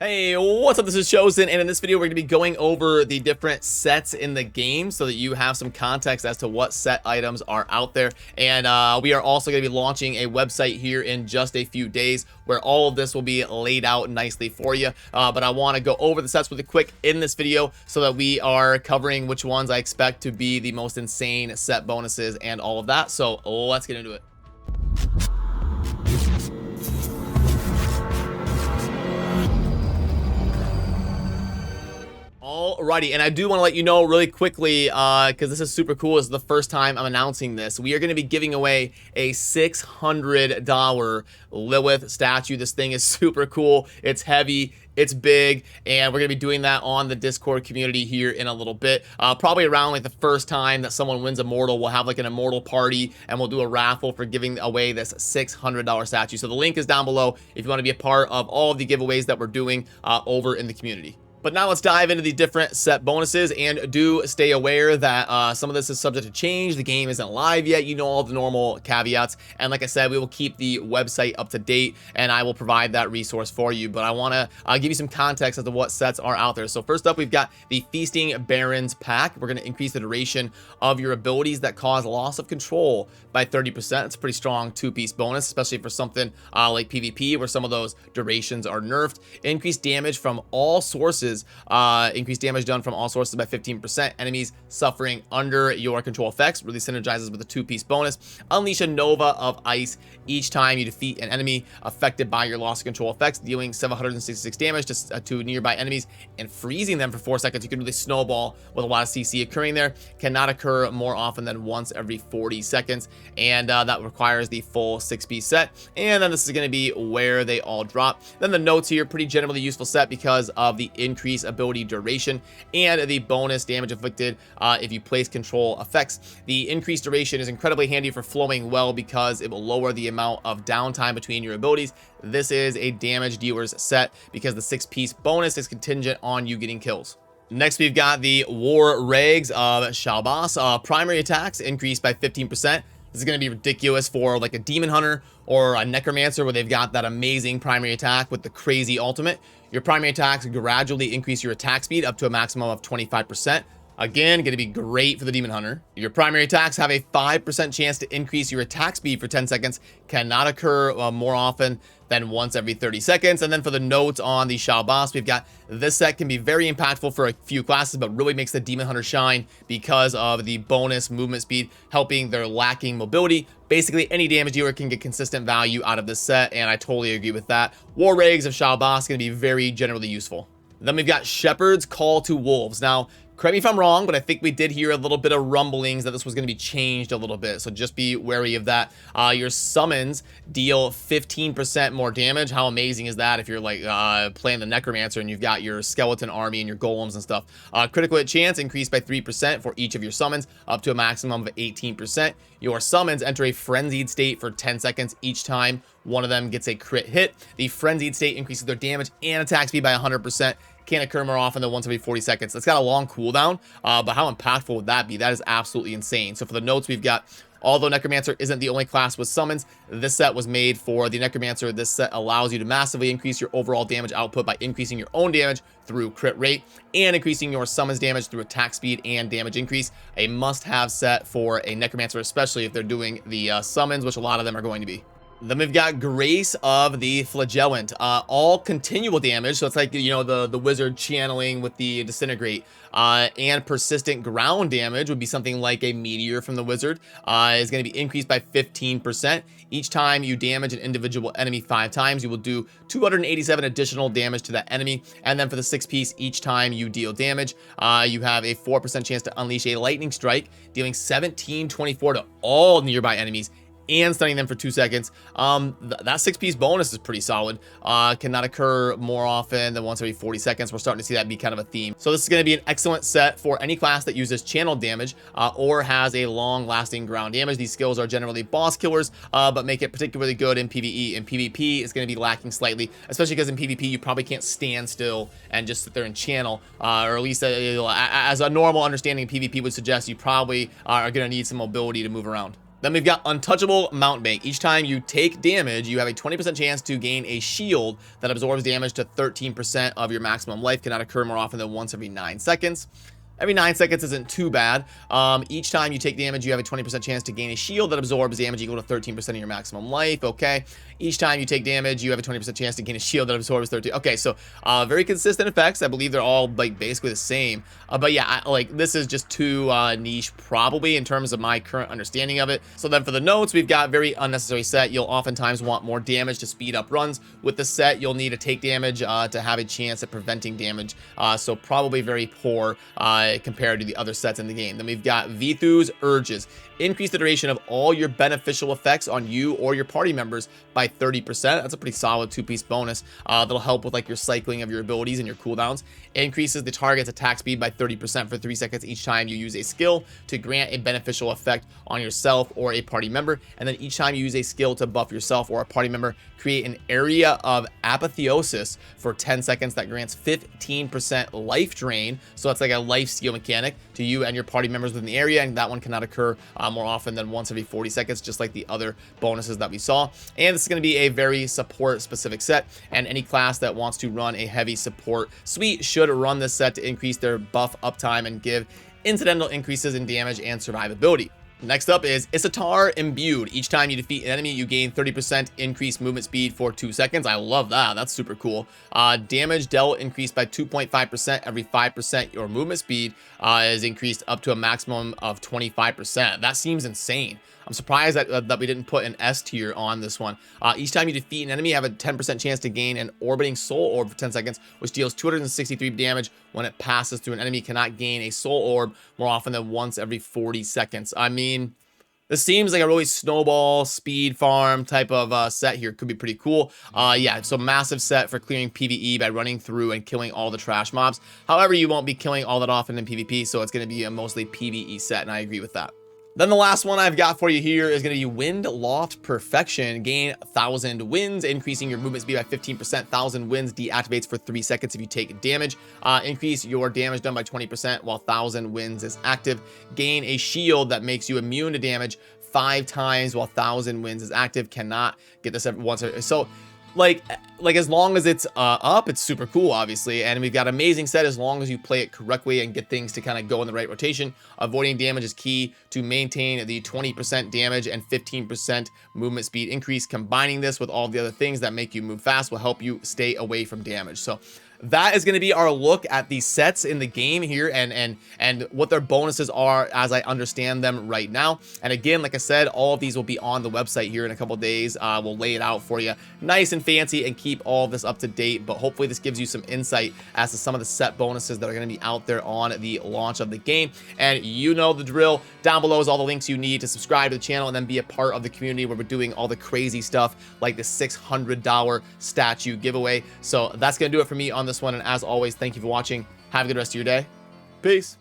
Hey, what's up? This is Chosen, and in this video, we're going to be going over the different sets in the game so that you have some context as to what set items are out there. And we are also going to be launching a website here in just a few days where all of this will be laid out nicely for you. But I want to go over the sets really quick in this video so that we are covering which ones I expect to be the most insane set bonuses and all of that. So let's get into it. Alrighty, and I do want to let you know really quickly, because this is super cool. This is the first time I'm announcing this. We are going to be giving away a $600 Lilith statue. This thing is super cool. It's heavy. It's big, and we're going to be doing that on the Discord community here in a little bit. Probably around like the first time that someone wins Immortal, we'll have like an Immortal party, and we'll do a raffle for giving away this $600 statue. So the link is down below if you want to be a part of all of the giveaways that we're doing over in the community. But now let's dive into the different set bonuses, and do stay aware that some of this is subject to change. The game isn't live yet. You know all the normal caveats. And like I said, we will keep the website up to date, and I will provide that resource for you. But I want to give you some context as to what sets are out there. So first up, we've got the Feasting Barons pack. We're going to increase the duration of your abilities that cause loss of control by 30%. It's a pretty strong two-piece bonus, especially for something like PvP where some of those durations are nerfed. Increased damage from all sources. Increased damage done from all sources by 15%. Enemies suffering under your control effects. Really synergizes with a two-piece bonus. Unleash a Nova of Ice each time you defeat an enemy affected by your loss of control effects, dealing 766 damage to nearby enemies and freezing them for 4 seconds. You can really snowball with a lot of CC occurring there. Cannot occur more often than once every 40 seconds. And that requires the full 6-piece set. And then this is going to be where they all drop. Then the notes here, pretty generally useful set because of the increase ability duration and the bonus damage inflicted if you place control effects. The increased duration is incredibly handy for flowing well because it will lower the amount of downtime between your abilities. This is a damage dealer's set because the 6-piece bonus is contingent on you getting kills. Next, we've got the War Regs of Shalbas. Primary attacks increased by 15%. This is going to be ridiculous for like a Demon Hunter or a Necromancer where they've got that amazing primary attack with the crazy ultimate. Your primary attacks gradually increase your attack speed up to a maximum of 25%. Again, going to be great for the Demon Hunter. Your primary attacks have a 5% chance to increase your attack speed for 10 seconds. Cannot occur more often than once every 30 seconds. And then for the notes on the Shalbas, we've got this set can be very impactful for a few classes, but really makes the Demon Hunter shine because of the bonus movement speed, helping their lacking mobility. Basically, any damage dealer can get consistent value out of this set, and I totally agree with that. War Regs of Shalbas going to be very generally useful. Then we've got Shepherd's Call to Wolves. Now, correct me if I'm wrong, but I think we did hear a little bit of rumblings that this was going to be changed a little bit. So just be wary of that. Your summons deal 15% more damage. How amazing is that if you're like playing the Necromancer and you've got your skeleton army and your golems and stuff. Critical hit chance increased by 3% for each of your summons, up to a maximum of 18%. Your summons enter a frenzied state for 10 seconds each time one of them gets a crit hit. The frenzied state increases their damage and attack speed by 100%. Can't occur more often than once every 40 seconds. It's got a long cooldown, but how impactful would that be? That is absolutely insane. So for the notes, we've got, although Necromancer isn't the only class with summons, this set was made for the Necromancer. This set allows you to massively increase your overall damage output by increasing your own damage through crit rate and increasing your summons damage through attack speed and damage increase. A must-have set for a Necromancer, especially if they're doing the summons, which a lot of them are going to be. Then we've got Grace of the Flagellant, all continual damage, so it's like, you know, the wizard channeling with the Disintegrate, and persistent ground damage would be something like a Meteor from the wizard, is going to be increased by 15%. Each time you damage an individual enemy 5 times, you will do 287 additional damage to that enemy, and then for the 6-piece, each time you deal damage, you have a 4% chance to unleash a Lightning Strike, dealing 1724 to all nearby enemies, and stunning them for 2 seconds. That 6-piece bonus is pretty solid. Cannot occur more often than once every 40 seconds. We're starting to see that be kind of a theme. So this is going to be an excellent set for any class that uses channel damage or has a long-lasting ground damage. These skills are generally boss killers, but make it particularly good in PvE. In PvP, it's going to be lacking slightly, especially because in PvP, you probably can't stand still and just sit there and channel, or at least as a normal understanding of PvP would suggest, you probably are going to need some mobility to move around. Then we've got Untouchable Mountebank. Each time you take damage, you have a 20% chance to gain a shield that absorbs damage to 13% of your maximum life. Cannot occur more often than once every 9 seconds. Every 9 seconds isn't too bad. Each time you take damage, you have a 20% chance to gain a shield that absorbs damage equal to 13% of your maximum life. Okay. Each time you take damage, you have a 20% chance to gain a shield that absorbs 13. Okay, so very consistent effects. I believe they're all like basically the same. But yeah, like this is just too niche probably in terms of my current understanding of it. So then for the notes, we've got very unnecessary set. You'll oftentimes want more damage to speed up runs. With the set, you'll need to take damage to have a chance at preventing damage. So probably very poor compared to the other sets in the game. Then we've got Vithu's Urges. Increase the duration of all your beneficial effects on you or your party members by 30%. That's a pretty solid 2-piece bonus. That'll help with like your cycling of your abilities and your cooldowns. Increases the target's attack speed by 30% for 3 seconds each time you use a skill to grant a beneficial effect on yourself or a party member. And then each time you use a skill to buff yourself or a party member, create an area of apotheosis for 10 seconds that grants 15% life drain. So that's like a life steal mechanic to you and your party members within the area, and that one cannot occur more often than once every 40 seconds, just like the other bonuses that we saw. And this is going to be a very support specific set, and any class that wants to run a heavy support suite should run this set to increase their buff uptime and give incidental increases in damage and survivability. Next up is Isatar Imbued. Each time you defeat an enemy, you gain 30% increased movement speed for 2 seconds. I love that. That's super cool. Damage dealt increased by 2.5% every 5% your movement speed is increased up to a maximum of 25%. That seems insane. I'm surprised that we didn't put an S tier on this one. Each time you defeat an enemy, you have a 10% chance to gain an orbiting soul orb for 10 seconds, which deals 263 damage when it passes through an enemy. Cannot gain a soul orb more often than once every 40 seconds. I mean, this seems like a really snowball speed farm type of set here. Could be pretty cool. Yeah, so massive set for clearing PvE by running through and killing all the trash mobs. However, you won't be killing all that often in PvP, so it's going to be a mostly PvE set, and I agree with that. Then the last one I've got for you here is going to be Wind Loft Perfection. Gain 1,000 winds, increasing your movement speed by 15%. 1,000 winds deactivates for 3 seconds if you take damage. Increase your damage done by 20% while 1,000 winds is active. Gain a shield that makes you immune to damage 5 times while 1,000 winds is active. Cannot get this every once. So like as long as it's up, it's super cool, obviously, and we've got amazing set as long as you play it correctly and get things to kind of go in the right rotation. Avoiding damage is key to maintain the 20% damage and 15% movement speed increase. Combining this with all the other things that make you move fast will help you stay away from damage. So that is going to be our look at the sets in the game here and what their bonuses are as I understand them right now. And again, like I said, all of these will be on the website here in a couple of days. We'll lay it out for you nice and fancy and keep all of this up to date. But hopefully this gives you some insight as to some of the set bonuses that are going to be out there on the launch of the game. And you know the drill. Down below is all the links you need to subscribe to the channel and then be a part of the community where we're doing all the crazy stuff like the $600 statue giveaway. So that's going to do it for me on this one, and as always, thank you for watching. Have a good rest of your day. Peace.